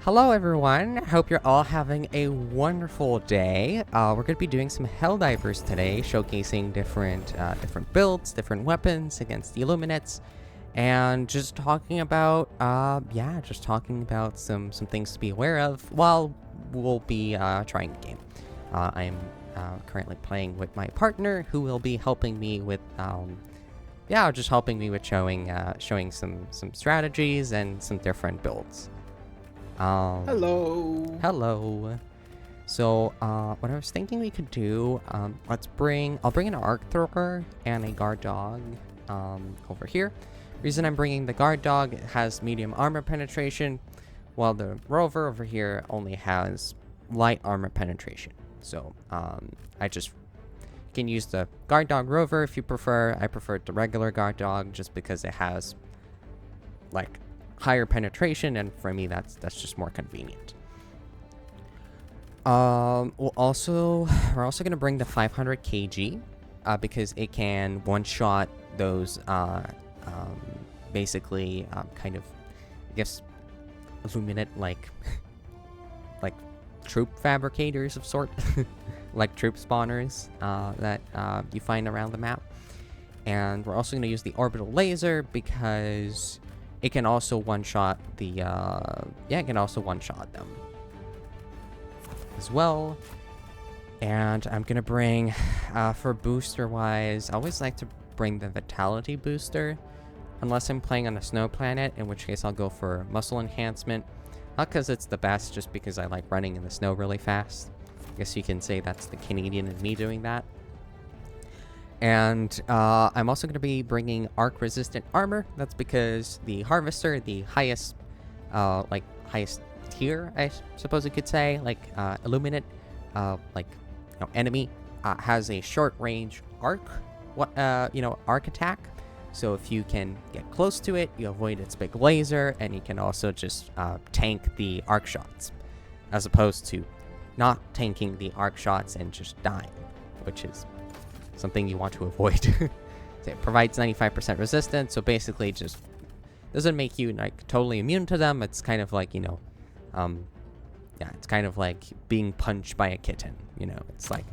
Hello everyone, hope you're all having a wonderful day. We're going to be doing some Helldivers today, showcasing different builds, different weapons against the Illuminates, and just talking about, some things to be aware of while we'll be trying the game. I'm currently playing with my partner, who will be helping me with, showing some strategies and some different builds. Hello. Hello. So, what I was thinking we could do, I'll bring an arc thrower and a guard dog, over here. Reason I'm bringing the guard dog, it has medium armor penetration, while the rover over here only has light armor penetration. So, I just can use the guard dog rover if you prefer. I prefer the regular guard dog just because it has, like, higher penetration, and for me that's just more convenient. We're also gonna bring the 500 kg because it can one-shot those basically kind of, I guess, Illuminate like troop fabricators of sort, like troop spawners that you find around the map. And we're also gonna use the orbital laser because it can also one-shot the, it can also one-shot them as well. And I'm gonna bring, for booster-wise, I always like to bring the Vitality booster, unless I'm playing on a snow planet, in which case I'll go for muscle enhancement. Not because it's the best, just because I like running in the snow really fast. I guess you can say that's the Canadian in me doing that. And I'm also going to be bringing arc-resistant armor. That's because the Harvester, the highest tier, I suppose you could say, Illuminate, enemy, has a short-range arc, arc attack. So if you can get close to it, you avoid its big laser, and you can also just tank the arc shots, as opposed to not tanking the arc shots and just dying, which is something you want to avoid. So it provides 95% resistance, so basically just doesn't make you like totally immune to them. It's kind of like, it's kind of like being punched by a kitten, it's like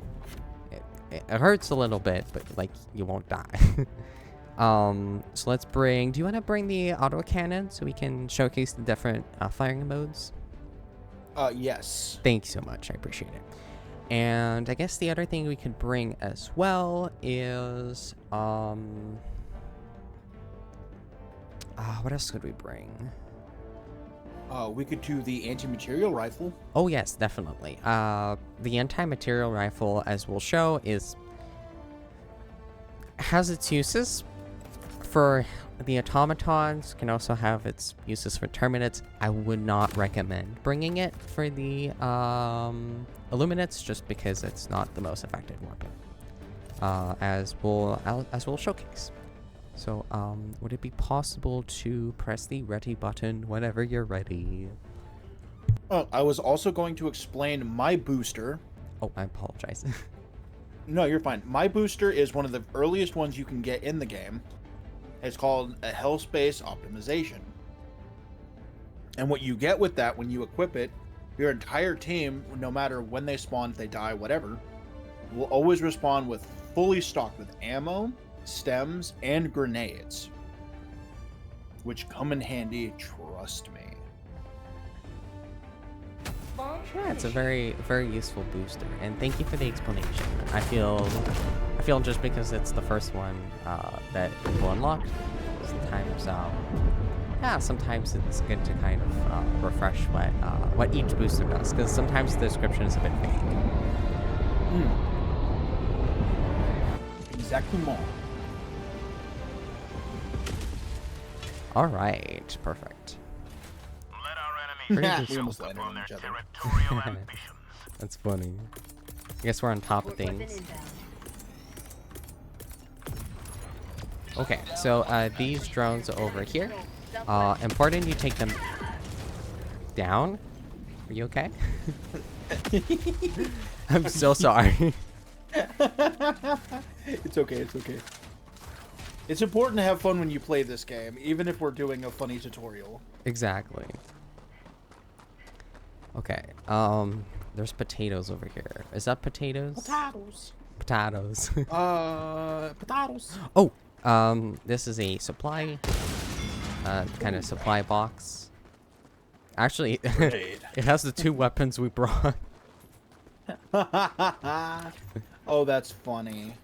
it hurts a little bit, but like you won't die. So let's bring, do you want to bring the autocannon so we can showcase the different firing modes? Yes. Thank you so much, I appreciate it. And I guess the other thing we could bring as well is, what else could we bring? We could do the anti-material rifle. Oh yes, definitely. The anti-material rifle, as we'll show, has its uses for the automatons, can also have its uses for terminates. I would not recommend bringing it for the Illuminates, just because it's not the most effective weapon, as we'll showcase. So, would it be possible to press the ready button whenever you're ready? Oh, I was also going to explain my booster. Oh, I apologize. No, you're fine. My booster is one of the earliest ones you can get in the game. It's called a Hellspace Optimization. And what you get with that when you equip it, your entire team, no matter when they spawn, if they die, whatever, will always respawn with fully stocked with ammo, stems, and grenades. Which come in handy, trust me. Yeah, it's a very, very useful booster, and thank you for the explanation. I feel just because it's the first one that people unlock, sometimes it's good to kind of refresh what each booster does, because sometimes the description is a bit vague. Exactement. All right, perfect. We almost landed on each other. That's funny. I guess we're on top of things. Okay, so these drones over here, important you take them down. Are you okay? I'm so sorry. It's okay, it's okay. It's important to have fun when you play this game, even if we're doing a funny tutorial. Exactly. Okay. There's potatoes over here. Is that potatoes? Potatoes. Potatoes. Potatoes. Oh, this is a supply, kind of supply box. Actually, Grenade. it has the 2 weapons we brought. Oh, that's funny.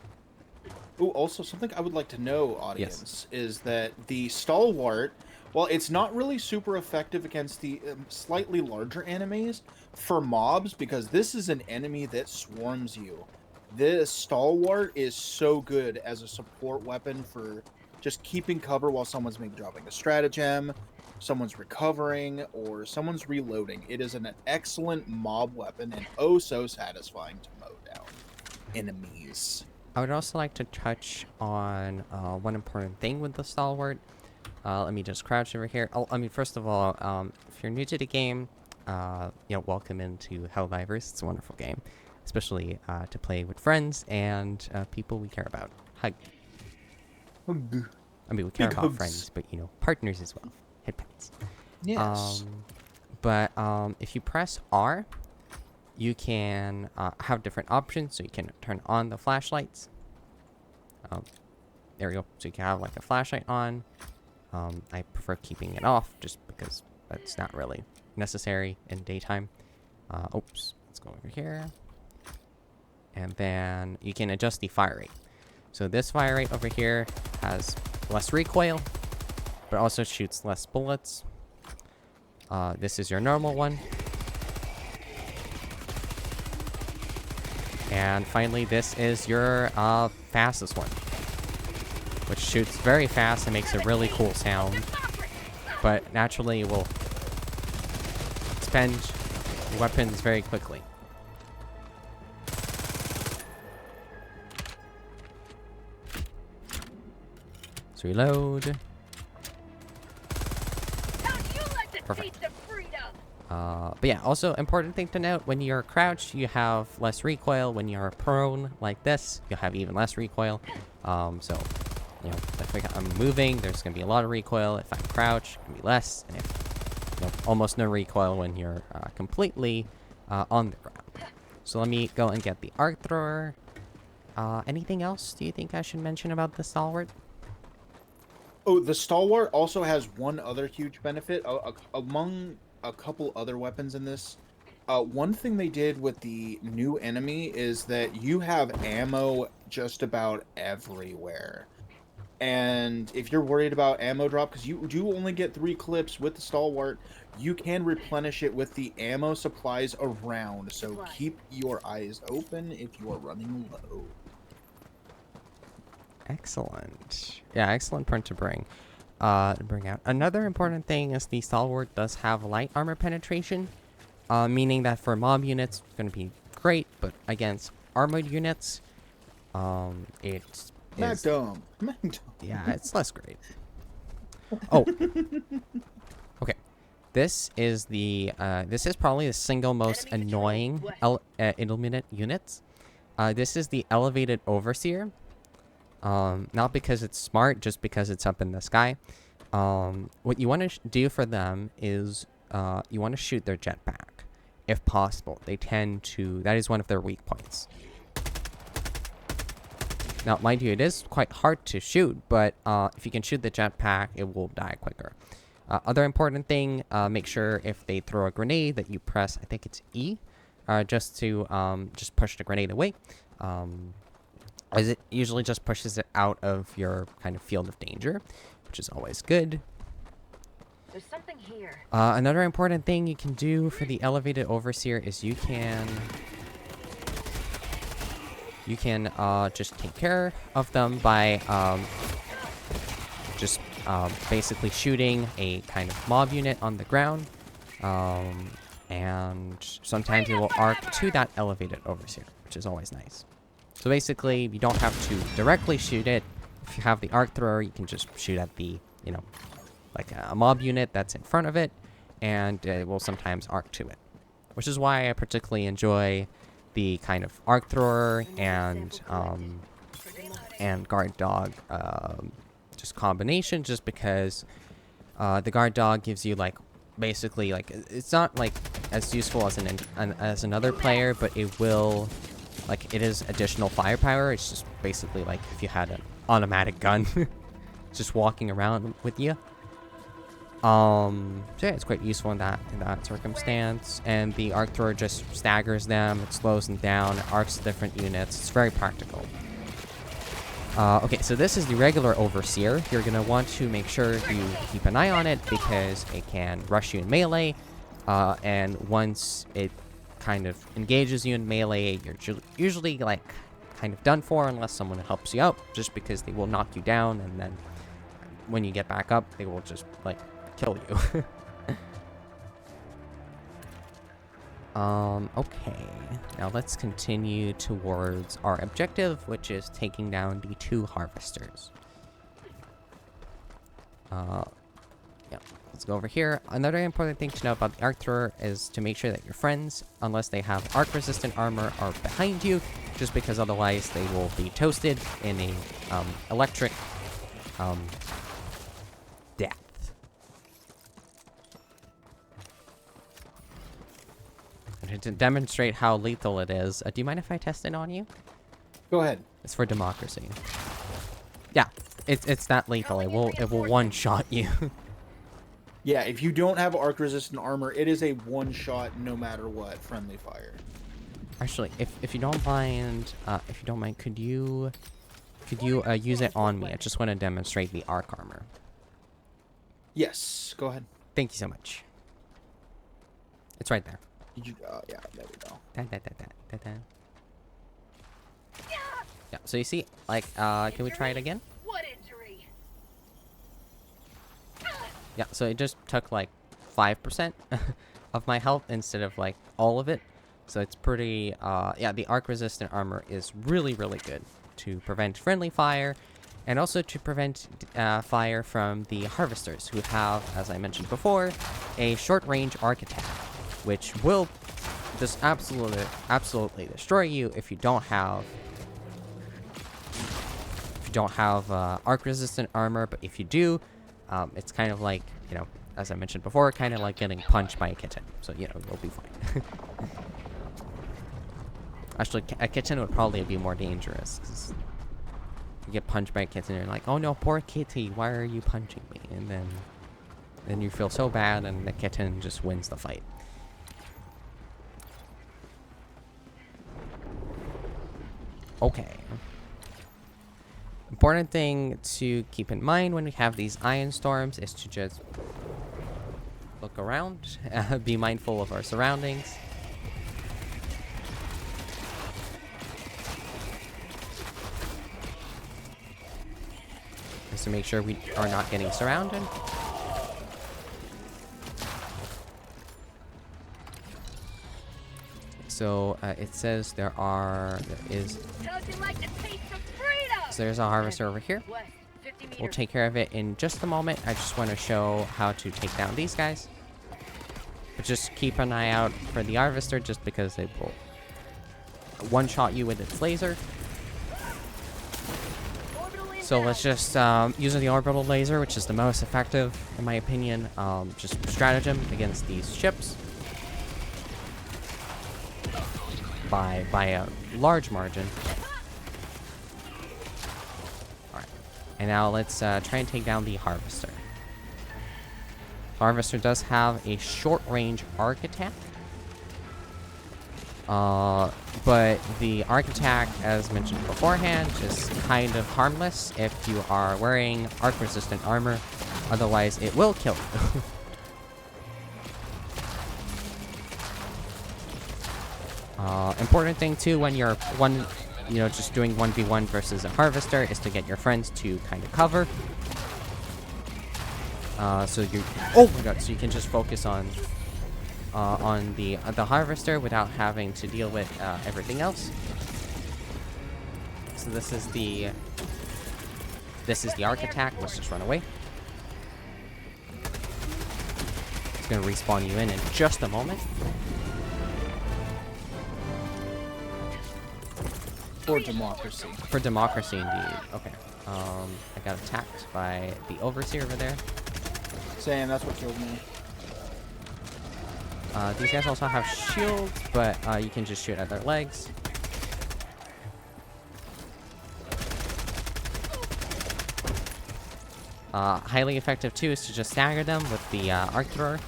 Ooh, also something I would like to know, Yes. audience, is that the stalwart, while it's not really super effective against the slightly larger enemies, for mobs, because this is an enemy that swarms you, this stalwart is so good as a support weapon for just keeping cover while someone's maybe dropping a stratagem, someone's recovering, or someone's reloading. It is an excellent mob weapon and oh so satisfying to mow down enemies. I would also like to touch on one important thing with the stalwart. Let me just crouch over here. Oh, I mean, first of all, if you're new to the game, welcome into Helldivers. It's a wonderful game, especially to play with friends and people we care about. Hug. Hug. I mean, we care Big about hugs. friends, but partners as well. Head pets. Yes. But if you press R, you can have different options. So you can turn on the flashlights. There we go. So you can have like a flashlight on. I prefer keeping it off just because that's not really necessary in daytime. Oops. Let's go over here. And then you can adjust the fire rate. So this fire rate over here has less recoil, but also shoots less bullets. This is your normal one. And finally, this is your fastest one, which shoots very fast and makes a really cool sound, but naturally will expend weapons very quickly. So reload. Perfect. But yeah, also important thing to note, when you're crouched, you have less recoil. When you're prone like this, you'll have even less recoil. So, if I'm moving, there's going to be a lot of recoil. If I'm crouched, it's going to be less. And if, almost no recoil when you're completely on the ground. So let me go and get the arc thrower. Anything else do you think I should mention about the stalwart? Oh, the stalwart also has one other huge benefit among a couple other weapons in this. One thing they did with the new enemy is that you have ammo just about everywhere. And if you're worried about ammo drop, because you do only get 3 clips with the stalwart, you can replenish it with the ammo supplies around. So keep your eyes open if you are running low. Excellent. Yeah, excellent point to bring out. Another important thing is the stalwart does have light armor penetration, meaning that for mob units it's going to be great, but against armored units, it's Magnum. yeah, it's less great. Oh, okay. This is probably the single most annoying Illuminate units. This is the elevated overseer. Not because it's smart, just because it's up in the sky. What you want to do for them is you want to shoot their jetpack, if possible. That is one of their weak points. Now, mind you, it is quite hard to shoot, but if you can shoot the jetpack, it will die quicker. Other important thing, make sure if they throw a grenade that you press, I think it's E, just to just push the grenade away. As it usually just pushes it out of your kind of field of danger, which is always good. There's something here. Another important thing you can do for the elevated overseer is you can just take care of them by just basically shooting a kind of mob unit on the ground, and sometimes it will arc to that elevated overseer, which is always nice. So basically, you don't have to directly shoot it. If you have the arc thrower, you can just shoot at the, like a mob unit that's in front of it, and it will sometimes arc to it. Which is why I particularly enjoy the kind of arc thrower and guard dog just combination, just because the guard dog gives you like basically, like, it's not like as useful as as another player, but it will, like, it is additional firepower. It's just basically like if you had an automatic gun just walking around with you. So yeah, it's quite useful in that circumstance. And the arc thrower just staggers them, it slows them down, it arcs different units. It's very practical. Okay, so this is the regular Overseer. You're gonna want to make sure you keep an eye on it because it can rush you in melee. And once it kind of engages you in melee, you're usually like kind of done for unless someone helps you out, just because they will knock you down, and then when you get back up, they will just like kill you. Okay. Now let's continue towards our objective, which is taking down the 2 harvesters. Yeah, let's go over here. Another important thing to know about the arc thrower is to make sure that your friends, unless they have arc resistant armor, are behind you, just because otherwise they will be toasted in a electric death. And to demonstrate how lethal it is, do you mind if I test it on you? Go ahead. It's for democracy. Yeah, it's that lethal. It will one-shot you. Yeah, if you don't have arc resistant armor, it is a one-shot no matter what friendly fire. Actually, if you don't mind, could you use it on me? I just want to demonstrate the arc armor. Yes, go ahead. Thank you so much. It's right there. Did you? Yeah, there we go. Yeah. So you see, like, can we try it again? What injury? Yeah. So it just took like 5% of my health instead of like all of it. So it's pretty. Yeah. The arc resistant armor is really good to prevent friendly fire, and also to prevent fire from the harvesters, who have, as I mentioned before, a short range arc attack, which will just absolutely destroy you if you don't have arc resistant armor. But if you do, it's kind of like, you know, as I mentioned before, kind of like getting punched by a kitten. So, you know, you'll be fine. Actually, a kitten would probably be more dangerous, 'cause you get punched by a kitten and you're like, oh no, poor kitty, why are you punching me? And then you feel so bad, and the kitten just wins the fight. Okay. Important thing to keep in mind when we have these iron storms is to just look around, be mindful of our surroundings. Just to make sure we are not getting surrounded. So it says there is. So there's a harvester over here. We'll take care of it in just a moment. I just want to show how to take down these guys. But just keep an eye out for the harvester, just because it will one-shot you with its laser. So let's just use the orbital laser, which is the most effective, in my opinion. Just stratagem against these ships by a large margin. Alright. And now let's try and take down the harvester. Harvester does have a short-range arc attack. But the arc attack, as mentioned beforehand, is kind of harmless if you are wearing arc-resistant armor. Otherwise, it will kill you. Important thing too, when you're just doing 1v1 versus a harvester, is to get your friends to kind of cover. So you can just focus on the harvester without having to deal with everything else. So this is the arc attack. Let's just run away. It's gonna respawn you in just a moment. For democracy. For democracy, indeed. Okay. I got attacked by the overseer over there. Sam, that's what killed me. These guys also have shields, but you can just shoot at their legs. Highly effective too is to just stagger them with the arc thrower.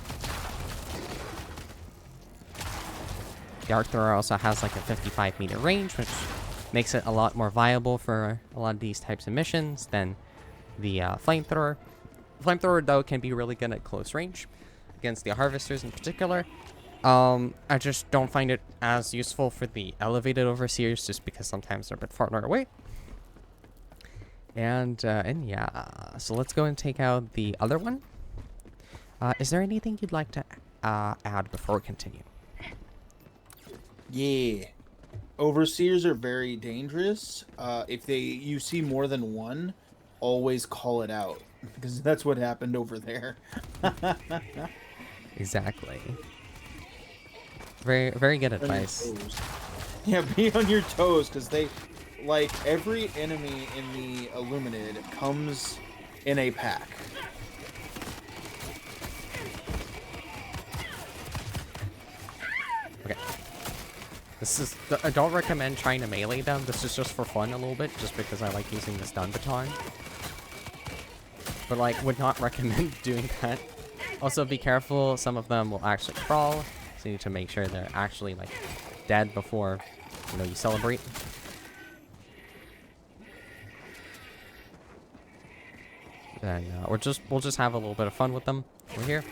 The arc thrower also has like a 55-meter range, which makes it a lot more viable for a lot of these types of missions than the flamethrower. Flamethrower though can be really good at close range against the harvesters in particular. I just don't find it as useful for the elevated overseers just because sometimes they're a bit farther away. And yeah, so let's go and take out the other one. Is there anything you'd like to add before we continue? Yeah. Overseers are very dangerous. If you see more than one, always call it out. Because that's what happened over there. Exactly. Very, very good advice. Yeah, be on your toes, because they... Like, every enemy in the Illuminated comes in a pack. Okay. I don't recommend trying to melee them. This is just for fun a little bit, just because I like using the stun baton. But, like, would not recommend doing that. Also, be careful. Some of them will actually crawl, so you need to make sure they're actually, like, dead before, you know, you celebrate. Then we'll just have a little bit of fun with them over here.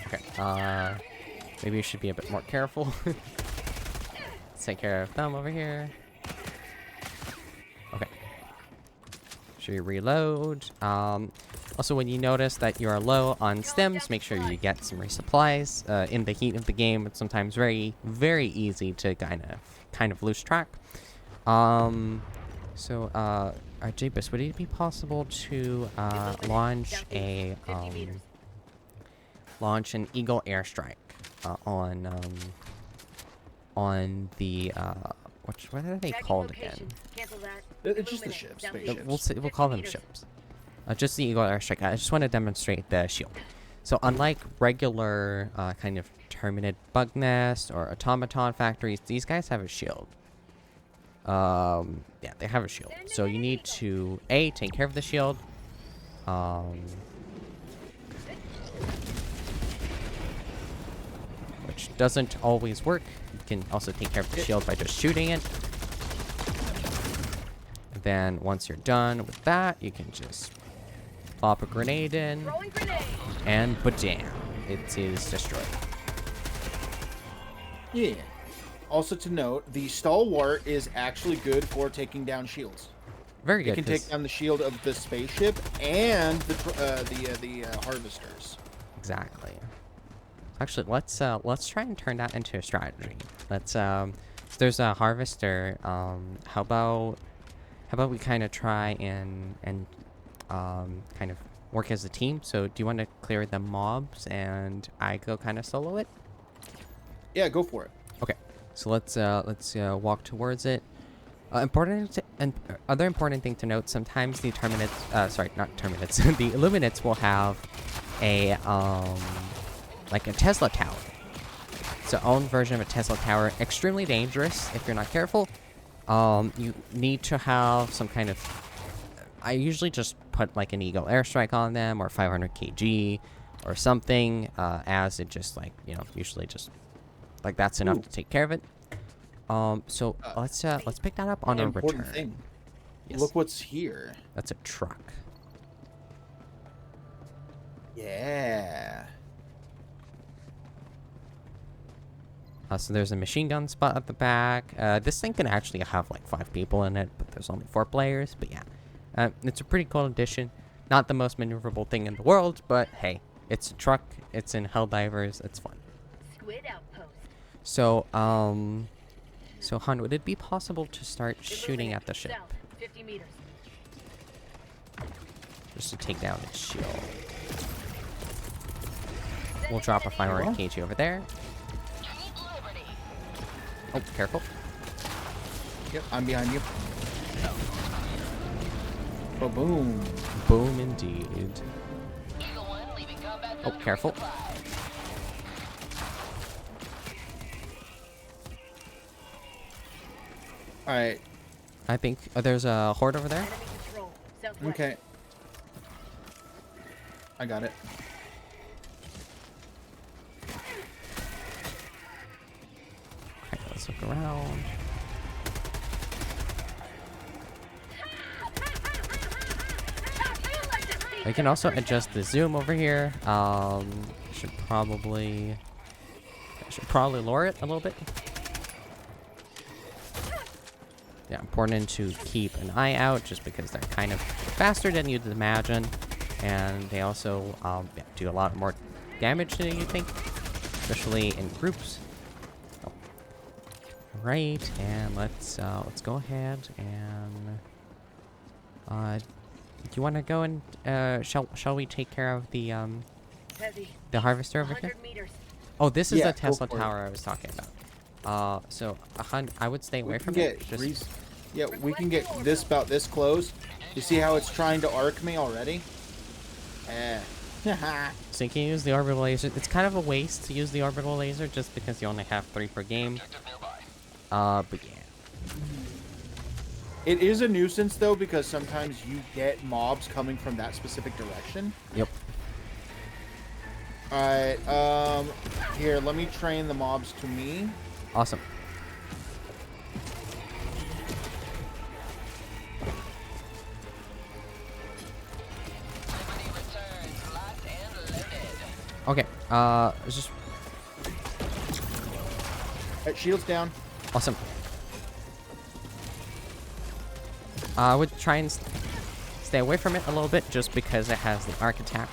Okay. Maybe we should be a bit more careful. Let's take care of them over here. Okay. Should we reload? Also, when you notice that you are low on stems, make sure you get some resupplies. In the heat of the game, it's sometimes very, very easy to kind of lose track. Jeepus, would it be possible to launch an Eagle airstrike on the what are they called again? It's just the ships. We'll call them ships. Just the Eagle airstrike. I just want to demonstrate the shield. So unlike regular kind of Terminid bug nest or automaton factories, these guys have a shield. Yeah, they have a shield. So you need to take care of the shield. Which doesn't always work. You can also take care of the shield by just shooting it. And then once you're done with that, you can just pop a grenade in, and badam, it is destroyed. Yeah. Also to note, the Stalwart is actually good for taking down shields. Very good. It can take down the shield of the spaceship and the harvesters. Exactly. Actually, let's try and turn that into a strategy. Let's so there's a harvester. How about we kind of try and kind of work as a team? So do you want to clear the mobs and I go kind of solo it? Yeah, go for it. Okay. So let's walk towards it. Other important thing to note, sometimes the the Illuminates will have a like a Tesla tower. It's their own version of a Tesla tower. Extremely dangerous if you're not careful. You need to have some kind of... I usually just put like an Eagle airstrike on them or 500 kg or something, as it just like, you know, usually just like that's enough to take care of it. So let's pick that up on a return. Thing. Yes. Look what's here. That's a truck. Yeah. So there's a machine gun spot at the back. This thing can actually have like 5 people in it, but there's only 4 players. But yeah, it's a pretty cool addition. Not the most maneuverable thing in the world, but hey, it's a truck. It's in Helldivers. It's fun. Squid outpost. So so Han, would it be possible to start shooting at the ship? South, 50 meters. Just to take down its shield. We'll drop a 500 kg over there. Oh, careful. Yep, I'm behind you. Boom. Boom indeed. Oh, careful. All right. I think there's a horde over there. Enemy control. Southwest. Okay. I got it. Okay, let's look around. We can also adjust the zoom over here. Should probably lower it a little bit. Yeah, important to keep an eye out just because they're kind of faster than you'd imagine, and they also yeah, do a lot more damage than you think, especially in groups. Oh. Right, and let's go ahead and do you want to go and shall we take care of the Heavy. harvester over here? 100 meters. Oh, this is Yeah, the go Tesla for it. tower I was talking about. So I would stay away We from can it. get Just yeah, we can get this about this close. You see how it's trying to arc me already? Eh. so you can use the orbital laser. It's kind of a waste to use the orbital laser just because you only have 3 per game. But yeah. It is a nuisance though because sometimes you get mobs coming from that specific direction. Yep. Alright, here, let me train the mobs to me. Awesome. Okay, it's just Alright, shields down. awesome. I would try and stay away from it a little bit just because it has the arc attack.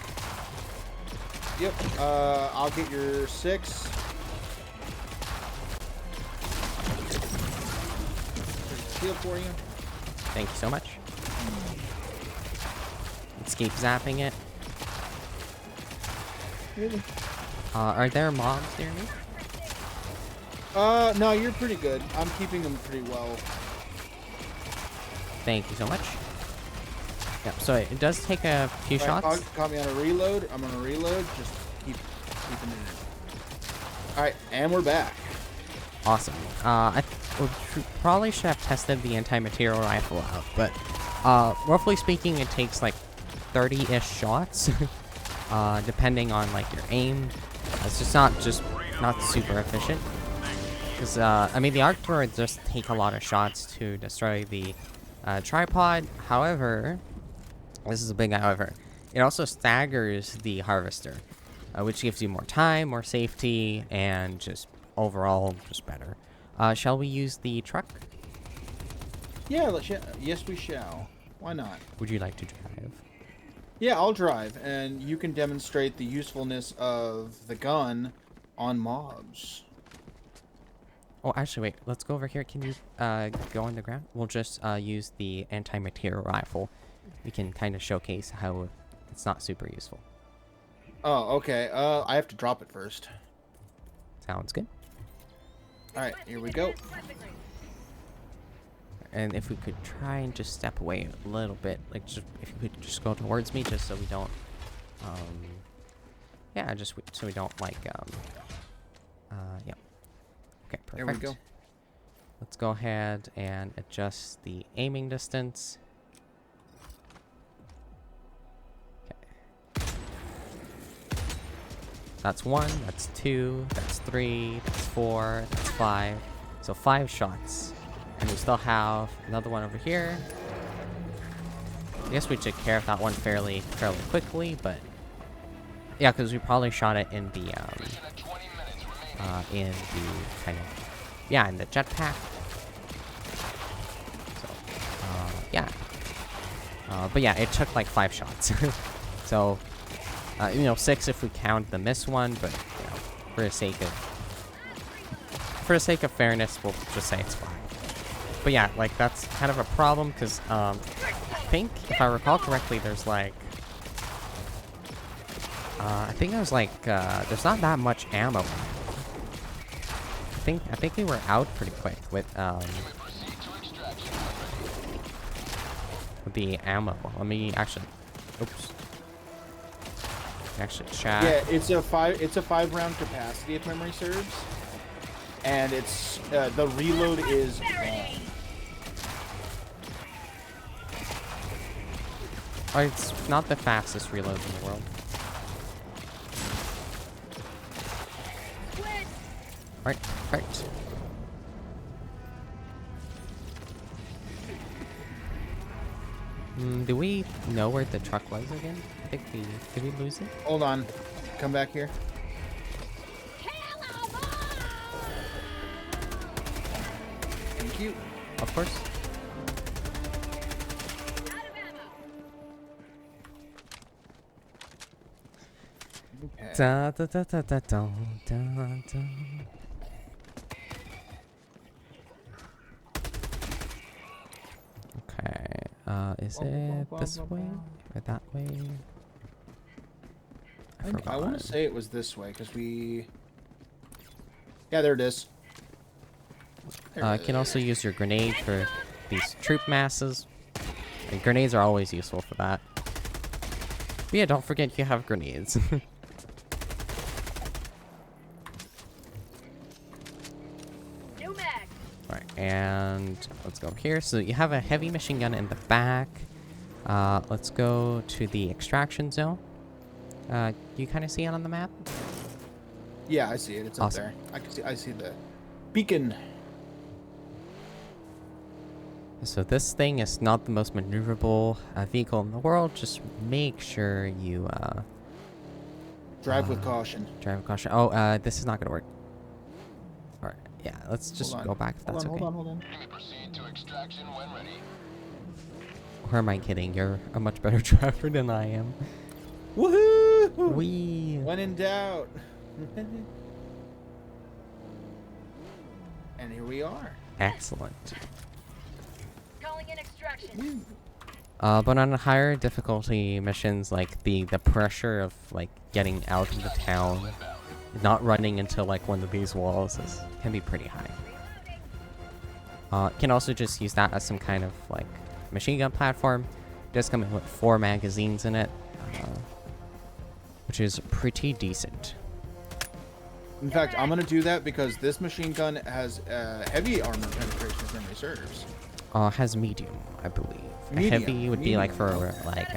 Yep, I'll get your 6. There's a shield for you. Thank you so much. Let's keep zapping it. Really? Are there mobs near me? No, you're pretty good. I'm keeping them pretty well. Thank you so much. Yep, so it does take a few shots. Caught me on a reload. I'm on a reload. Just keeping it. Alright, and we're back. Awesome. We probably should have tested the anti-material rifle out, but roughly speaking, it takes like 30-ish shots, depending on like your aim. It's just not super efficient. Because I mean, the arc turret just take a lot of shots to destroy the tripod. However, this is a big however. It also staggers the harvester, which gives you more time, more safety, and just overall just better. Shall we use the truck? Yeah, yes we shall. Why not? Would you like to drive? Yeah, I'll drive, and you can demonstrate the usefulness of the gun on mobs. Oh, actually, wait. Let's go over here. Can you go on the ground? We'll just use the anti-material rifle. We can kind of showcase how it's not super useful. Oh, okay. I have to drop it first. Sounds good. Alright, here we go. And if we could try and just step away a little bit, like just if you could just go towards me, just so we don't, yeah, just so we don't like, yeah. Okay, perfect. There we go. Let's go ahead and adjust the aiming distance. Okay. That's 1, that's 2, that's 3, that's 4, that's 5. So 5 shots. And we still have another one over here. I guess we took care of that one fairly quickly, but yeah, because we probably shot it in the kind of, yeah, in the jetpack. So yeah, but yeah, it took like 5 shots. So you know, 6 if we count the miss one, but you know, for the sake of fairness, we'll just say it's 5. But yeah, like that's kind of a problem because I think if I recall correctly, there's like I think there's like there's not that much ammo. I think we were out pretty quick with the ammo. Let me actually. Oops. Actually, chat. Yeah, it's a 5-round capacity if memory serves, and it's the reload is long. Oh, it's not the fastest reload in the world. Alright, perfect. Do we know where the truck was again? I think did we lose it? Hold on, come back here. Thank you. Of course. Okay. Da, da, da, da, da, da, da, da. Okay, is it this way or that way? I I forgot. want to say it was this way because we. Yeah, there it is. You can also use your grenade for these troop masses. And grenades are always useful for that. But yeah, don't forget you have grenades. New mag. Alright, and let's go here. So you have a heavy machine gun in the back. Let's go to the extraction zone. You kind of see it on the map? Yeah, I see it. It's Awesome. up there. I see the beacon. So this thing is not the most maneuverable vehicle in the world. Just make sure you Drive with caution. drive with caution. Oh, this is not gonna work. Alright, yeah, let's just Hold on. go back if that's okay. Hold on. Proceed to extraction when ready. Or am I kidding? You're a much better driver than I am. Woohoo! Wee. When in doubt. And here we are. Excellent. Calling in extraction. But on higher difficulty missions, like the pressure of like getting out of the town, not running into like one of these walls can be pretty high. You can also just use that as some kind of like machine gun platform. It does come in with 4 magazines in it, which is pretty decent. In fact, I'm gonna do that because this machine gun has heavy armor penetration if memory serves. Has medium, I believe. Medium, Heavy would be like for like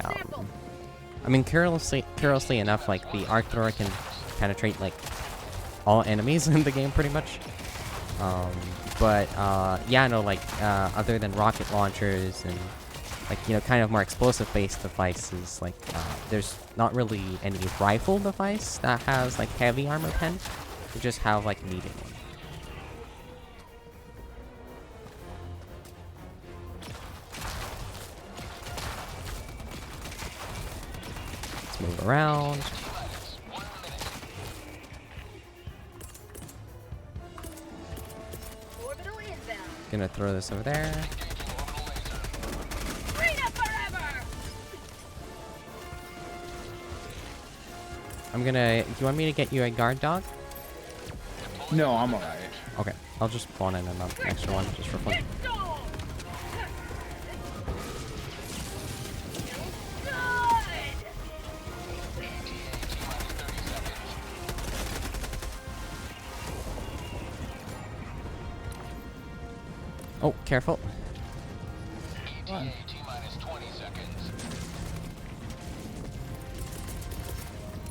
I mean, curiously enough, like the arc thrower can penetrate like all enemies in the game pretty much. But yeah, no, like other than rocket launchers and like, you know, kind of more explosive based devices, like there's not really any rifle device that has like heavy armor pen. You just have like medium one. Let's move around. Orbital inbound. Gonna throw this over there. Freedom forever. I'm gonna. Do you want me to get you a guard dog? No, I'm alright. Okay, I'll just spawn in an extra one just for fun. Let's go. Good. Oh, careful. ETA T-minus 20 seconds.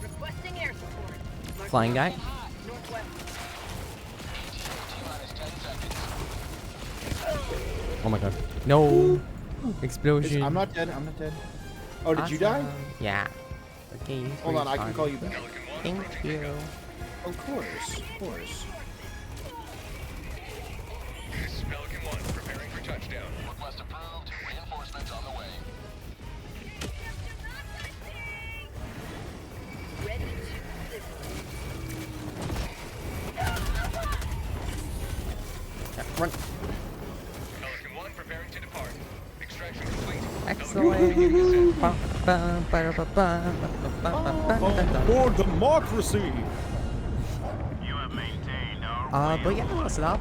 Requesting air support. Mark Flying guy. Northwest. T-minus 10 seconds. Oh my god. No! Explosion. I'm not dead. I'm not dead. Oh, did you die? Awesome. Yeah. Okay. Hold on, I can call you back. Thank you. Of course, of course. Pelican 1 preparing for touchdown. Request approved. Reinforcements on the way. Ready to Yeah, run. Pelican 1 preparing to depart. Extraction complete. Excellent. Ba, ba, ba, ba, ba, ba, ba, ba, ba, ba. For democracy! But yeah, so that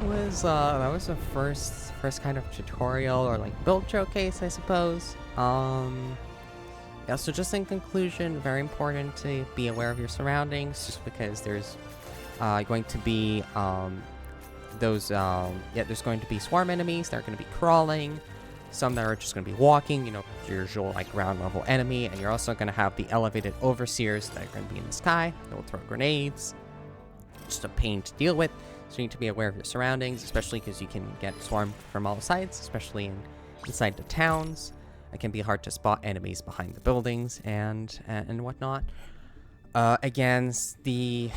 was the first kind of tutorial or like build showcase, I suppose. Yeah, so just in conclusion, very important to be aware of your surroundings, just because there's going to be there's going to be swarm enemies that are going to be crawling, some that are just going to be walking, your usual like ground level enemy, and you're also going to have the elevated overseers that are going to be in the sky. They'll throw grenades. Just a pain to deal with, so you need to be aware of your surroundings, especially because you can get swarmed from all sides, especially inside the towns. It can be hard to spot enemies behind the buildings and whatnot. Against the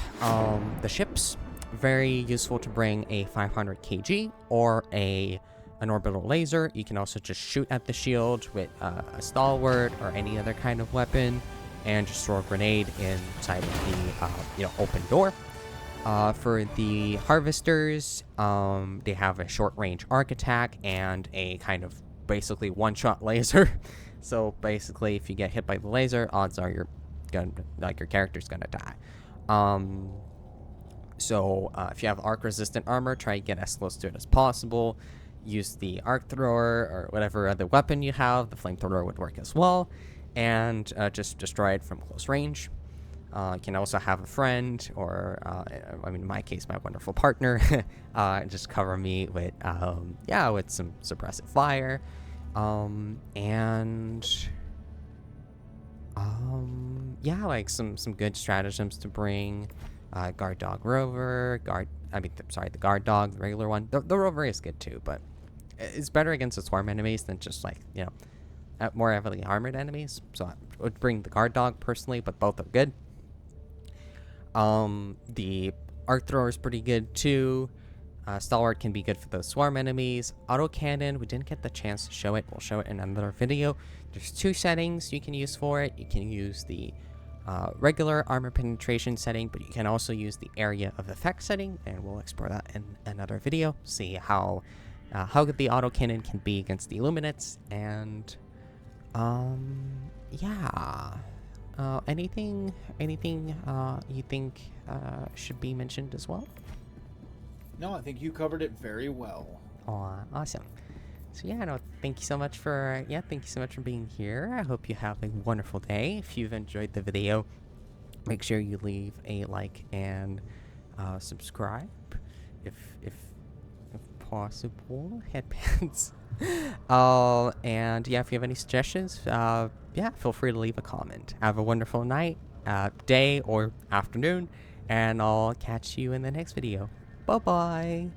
ships, very useful to bring a 500 kg or an orbital laser. You can also just shoot at the shield with a stalwart or any other kind of weapon, and just throw a grenade inside of the open door. For the harvesters, they have a short range arc attack and a kind of basically one-shot laser. So basically, if you get hit by the laser, odds are your character's gonna die. So if you have arc resistant armor, try to get as close to it as possible. Use the arc thrower or whatever other weapon you have. The flamethrower would work as well, and just destroy it from close range. You can also have a friend, or in my case, my wonderful partner, just cover me with some suppressive fire, like some good stratagems to bring. Guard dog rover, the guard dog, the regular one. The rover is good too, but it's better against the swarm enemies than just more heavily armored enemies. So I would bring the guard dog personally, but both are good. The arc thrower is pretty good too. Stalwart can be good for those swarm enemies. Autocannon, we didn't get the chance to show it. We'll show it in another video. There's 2 settings you can use for it. You can use the regular armor penetration setting, but you can also use the area of effect setting, and we'll explore that in another video. See how good the autocannon can be against the Illuminates, and anything you think should be mentioned as well? No, I think you covered it very well. Oh, awesome. So thank you so much for being here. I hope you have a wonderful day. If you've enjoyed the video, make sure you leave a like and subscribe if possible. Headbands. And if you have any suggestions, feel free to leave a comment. Have a wonderful night, day, or afternoon, and I'll catch you in the next video. Bye bye.